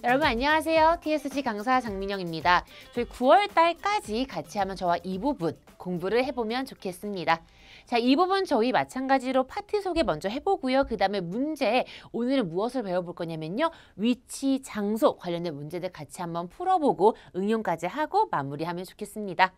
여러분 안녕하세요. TSC 강사 장민영입니다. 저희 9월 달까지 같이 하면 저와 이 부분 공부를 해보면 좋겠습니다. 자, 이 부분 저희 마찬가지로 파트 소개 먼저 해보고요. 그 다음에 문제, 오늘은 무엇을 배워볼 거냐면요. 위치, 장소 관련된 문제들 같이 한번 풀어보고 응용까지 하고 마무리하면 좋겠습니다.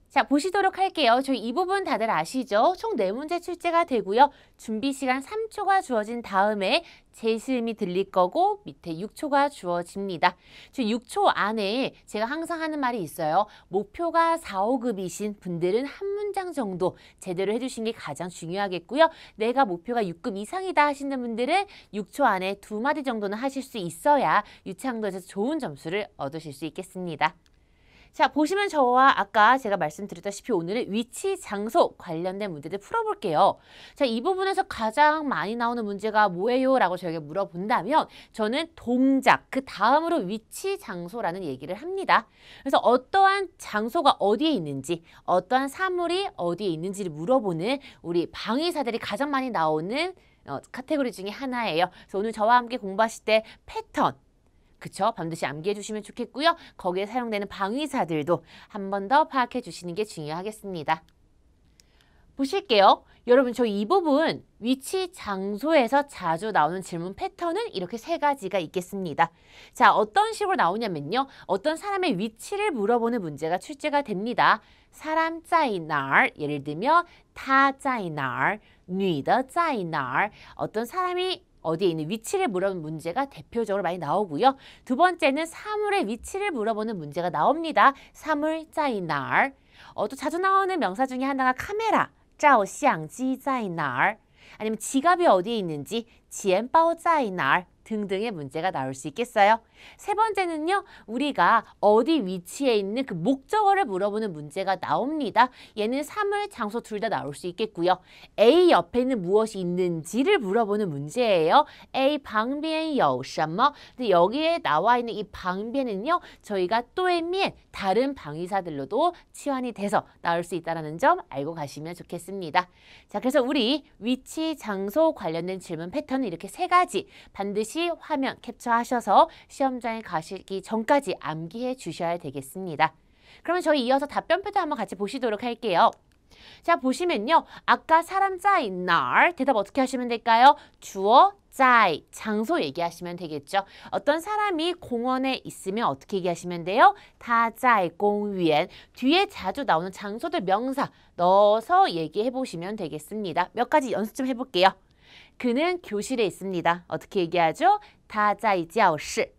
자, 보시도록 할게요. 저희 이 부분 다들 아시죠? 총 4문제 출제가 되고요. 준비 시간 3초가 주어진 다음에 제시음이 들릴 거고 밑에 6초가 주어집니다. 저 6초 안에 제가 항상 하는 말이 있어요. 목표가 4, 5급이신 분들은 한 문장 정도 제대로 해주신 게 가장 중요하겠고요. 내가 목표가 6급 이상이다 하시는 분들은 6초 안에 2마디 정도는 하실 수 있어야 유창도에서 좋은 점수를 얻으실 수 있겠습니다. 자, 보시면 저와 아까 제가 말씀드렸다시피 오늘은 위치, 장소 관련된 문제들 풀어볼게요. 자, 이 부분에서 가장 많이 나오는 문제가 뭐예요? 라고 저에게 물어본다면 저는 동작, 그 다음으로 위치, 장소라는 얘기를 합니다. 그래서 어떠한 장소가 어디에 있는지, 어떠한 사물이 어디에 있는지를 물어보는 우리 방위사들이 가장 많이 나오는 카테고리 중에 하나예요. 그래서 오늘 저와 함께 공부하실 때 패턴, 그쵸? 반드시 암기해 주시면 좋겠고요. 거기에 사용되는 방위사들도 한 번 더 파악해 주시는 게 중요하겠습니다. 보실게요. 여러분, 저희 이 부분 위치, 장소에서 자주 나오는 질문 패턴은 이렇게 3가지가 있겠습니다. 자, 어떤 식으로 나오냐면요. 어떤 사람의 위치를 물어보는 문제가 출제가 됩니다. 사람 在哪儿? 예를 들면 他在哪儿? 女的在哪儿? 어떤 사람이 어디에 있는 위치를 물어보는 문제가 대표적으로 많이 나오고요. 두 번째는 사물의 위치를 물어보는 문제가 나옵니다. 사물 在哪儿? 또 자주 나오는 명사 중에 하나가 카메라, 照相机在哪儿? 아니면 지갑이 어디에 있는지, 钱包在哪儿? 등등의 문제가 나올 수 있겠어요. 세 번째는요. 우리가 어디 위치에 있는 그 목적어를 물어보는 문제가 나옵니다. 얘는 사물, 장소 둘 다 나올 수 있겠고요. A 옆에는 무엇이 있는지를 물어보는 문제예요. A 旁边有什么? 근데 여기에 나와 있는 이 旁边은요. 저희가 对面, 다른 방위사들로도 치환이 돼서 나올 수 있다는 점 알고 가시면 좋겠습니다. 자, 그래서 우리 위치, 장소 관련된 질문 패턴은 이렇게 3가지 반드시 화면 캡처하셔서 시험장에 가시기 전까지 암기해 주셔야 되겠습니다. 그러면 저희 이어서 답변 패턴 한번 같이 보시도록 할게요. 자, 보시면요. 아까 사람 在哪儿 대답 어떻게 하시면 될까요? 주어 在 장소 얘기하시면 되겠죠. 어떤 사람이 공원에 있으면 어떻게 얘기하시면 돼요? 他在公园 뒤에 자주 나오는 장소들 명사 넣어서 얘기해 보시면 되겠습니다. 몇 가지 연습 좀 해볼게요. 그는 교실에 있습니다. 어떻게 얘기하죠? 他在教室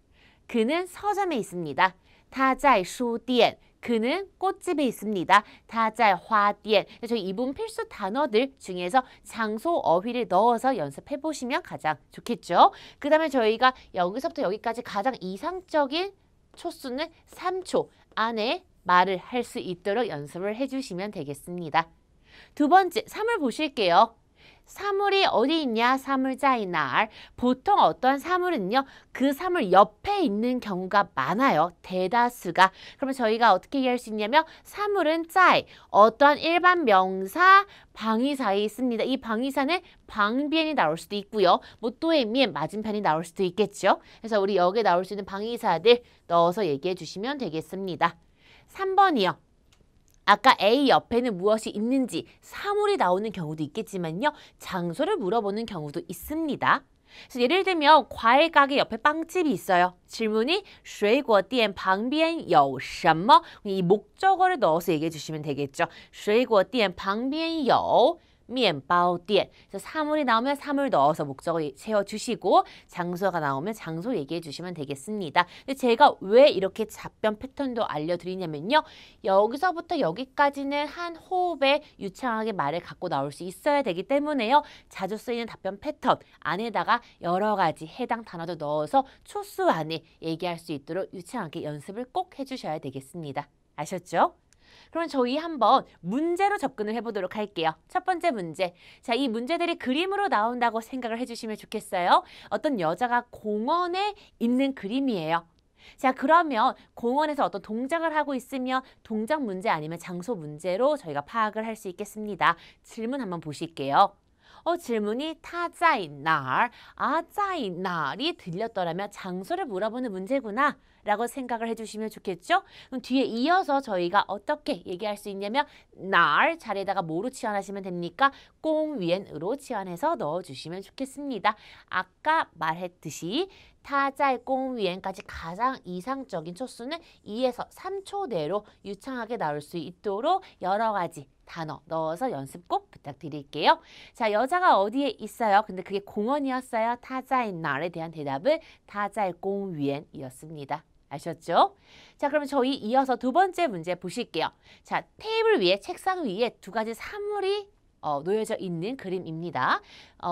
그는 서점에 있습니다. 他在书店 그는 꽃집에 있습니다. 他在花店 저희 이 부분 필수 단어들 중에서 장소, 어휘를 넣어서 연습해 보시면 가장 좋겠죠. 그 다음에 저희가 여기서부터 여기까지 가장 이상적인 초수는 3초 안에 말을 할 수 있도록 연습을 해주시면 되겠습니다. 두 번째, 사물 보실게요. 사물이 어디 있냐? 사물 在哪儿? 보통 어떠한 사물은요. 그 사물 옆에 있는 경우가 많아요. 대다수가. 그러면 저희가 어떻게 이해할 수 있냐면 사물은 在 어떠한 일반 명사 방위사에 있습니다. 이 방위사는 旁边이 나올 수도 있고요. 뭐 对面 맞은편이 나올 수도 있겠죠. 그래서 우리 여기에 나올 수 있는 방위사들 넣어서 얘기해 주시면 되겠습니다. 3번이요. 아까 A 옆에는 무엇이 있는지 사물이 나오는 경우도 있겠지만요. 장소를 물어보는 경우도 있습니다. 그래서 예를 들면 과일 가게 옆에 빵집이 있어요. 질문이 水果店旁边有什么? 이 목적어를 넣어서 얘기해 주시면 되겠죠. 水果店旁边有面包店 그래서 사물이 나오면 사물 넣어서 목적어 채워주시고 장소가 나오면 장소 얘기해 주시면 되겠습니다. 근데 제가 왜 이렇게 답변 패턴도 알려드리냐면요. 여기서부터 여기까지는 한 호흡에 유창하게 말을 갖고 나올 수 있어야 되기 때문에요. 자주 쓰이는 답변 패턴 안에다가 여러 가지 해당 단어도 넣어서 초수 안에 얘기할 수 있도록 유창하게 연습을 꼭 해주셔야 되겠습니다. 아셨죠? 그럼 저희 한번 문제로 접근을 해보도록 할게요. 첫 번째 문제. 자, 이 문제들이 그림으로 나온다고 생각을 해주시면 좋겠어요. 어떤 여자가 공원에 있는 그림이에요. 자, 그러면 공원에서 어떤 동작을 하고 있으면 동작 문제 아니면 장소 문제로 저희가 파악을 할 수 있겠습니다. 질문 한번 보실게요. 질문이 他在哪儿? 아, 在哪里 들렸더라면 장소를 물어보는 문제구나 라고 생각을 해주시면 좋겠죠? 그럼 뒤에 이어서 저희가 어떻게 얘기할 수 있냐면 날 자리에다가 뭐로 치환하시면 됩니까? 공위엔으로 치환해서 넣어주시면 좋겠습니다. 아까 말했듯이 他在 공위엔까지 가장 이상적인 초수는 2에서 3초 내로 유창하게 나올 수 있도록 여러 가지 단어 넣어서 연습 꼭 부탁드릴게요. 자, 여자가 어디에 있어요? 근데 그게 공원이었어요. 他在哪에 대한 대답은 他在 公园이었습니다. 아셨죠? 자, 그러면 저희 이어서 두 번째 문제 보실게요. 자, 테이블 위에, 책상 위에 두 가지 사물이 놓여져 있는 그림입니다.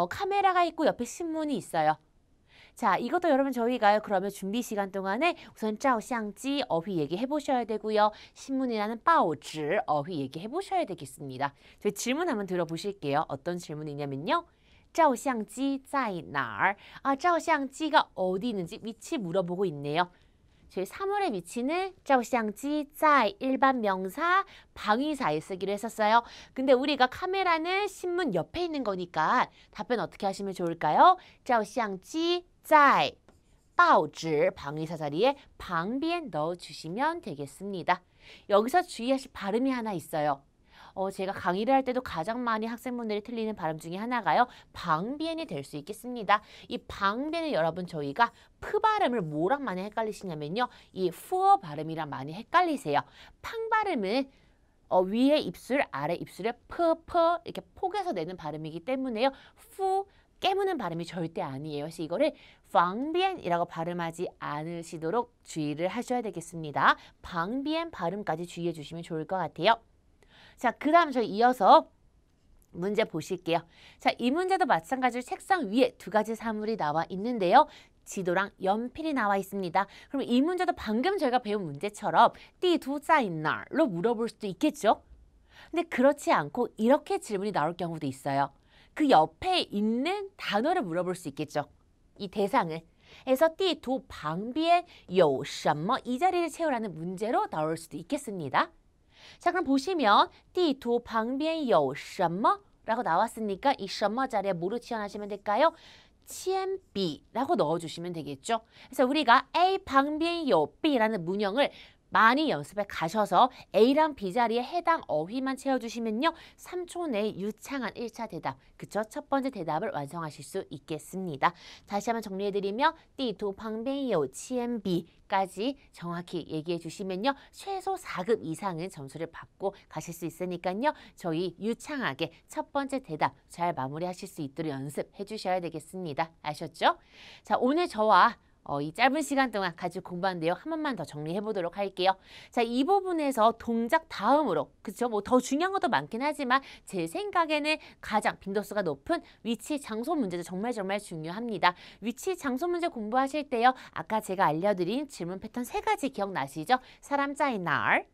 카메라가 있고 옆에 신문이 있어요. 자, 이것도 여러분 저희가요. 그러면 준비 시간 동안에 우선 照相机 어휘 얘기해 보셔야 되고요. 신문이라는 报纸 어휘 얘기해 보셔야 되겠습니다. 저희 질문 한번 들어보실게요. 어떤 질문이냐면요. 照相机在哪儿? 아, 照相机가 어디 있는지 위치 물어보고 있네요. 저희 사물의 위치는 照相机在 일반 명사 방위사에 쓰기로 했었어요. 근데 우리가 카메라는 신문 옆에 있는 거니까 답변 어떻게 하시면 좋을까요? 照相机在 报纸 방위사 자리에 旁边 넣어주시면 되겠습니다. 여기서 주의하실 발음이 하나 있어요. 제가 강의를 할 때도 가장 많이 학생분들이 틀리는 발음 중에 하나가요. 방비엔이 될 수 있겠습니다. 이 방비엔은 여러분 저희가 프 발음을 뭐랑 많이 헷갈리시냐면요. 이 푸어 발음이랑 많이 헷갈리세요. 팡 발음은 위에 입술, 아래 입술에 푸 이렇게 폭에서 내는 발음이기 때문에요. 푸 깨무는 발음이 절대 아니에요. 그래서 이거를 방비엔이라고 발음하지 않으시도록 주의를 하셔야 되겠습니다. 방비엔 발음까지 주의해 주시면 좋을 것 같아요. 자, 그 다음 저희 이어서 문제 보실게요. 자, 이 문제도 마찬가지로 책상 위에 두 가지 사물이 나와 있는데요. 지도랑 연필이 나와 있습니다. 그럼 이 문제도 방금 저희가 배운 문제처럼 地图在哪로 물어볼 수도 있겠죠? 근데 그렇지 않고 이렇게 질문이 나올 경우도 있어요. 그 옆에 있는 단어를 물어볼 수 있겠죠. 이 대상을. 그래서 地图旁边有什么? 이 자리를 채우라는 문제로 나올 수도 있겠습니다. 자, 그럼 보시면 地图旁边有什么? 라고 나왔으니까 이 什么 자리에 뭐로 치환하시면 될까요? 铅笔 라고 넣어주시면 되겠죠. 그래서 우리가 A 旁边有 B라는 문형을 많이 연습해 가셔서 A랑 B 자리에 해당 어휘만 채워주시면요. 3초 내에 유창한 1차 대답, 그쵸? 첫 번째 대답을 완성하실 수 있겠습니다. 다시 한번 정리해드리면 地图旁边有铅笔 까지 정확히 얘기해 주시면요. 최소 4급 이상은 점수를 받고 가실 수 있으니까요. 저희 유창하게 첫 번째 대답 잘 마무리하실 수 있도록 연습해 주셔야 되겠습니다. 아셨죠? 자, 오늘 저와 이 짧은 시간 동안 같이 공부한 내용 한 번만 더 정리해 보도록 할게요. 자, 이 부분에서 동작 다음으로, 그쵸? 뭐 더 중요한 것도 많긴 하지만 제 생각에는 가장 빈도수가 높은 위치, 장소 문제도 정말 중요합니다. 위치, 장소 문제 공부하실 때요. 아까 제가 알려드린 질문 패턴 3가지 기억나시죠? 사람 在哪儿,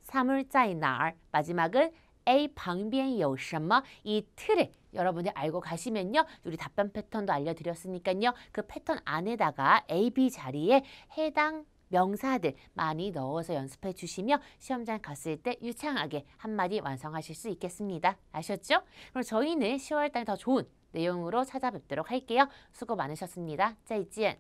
사물 在哪儿, 마지막은 A 旁边有什么? 이 틀을 여러분이 알고 가시면요. 우리 답변 패턴도 알려드렸으니까요. 그 패턴 안에다가 A, B 자리에 해당 명사들 많이 넣어서 연습해 주시며 시험장 갔을 때 유창하게 한마디 완성하실 수 있겠습니다. 아셨죠? 그럼 저희는 10월달 더 좋은 내용으로 찾아뵙도록 할게요. 수고 많으셨습니다. 再见.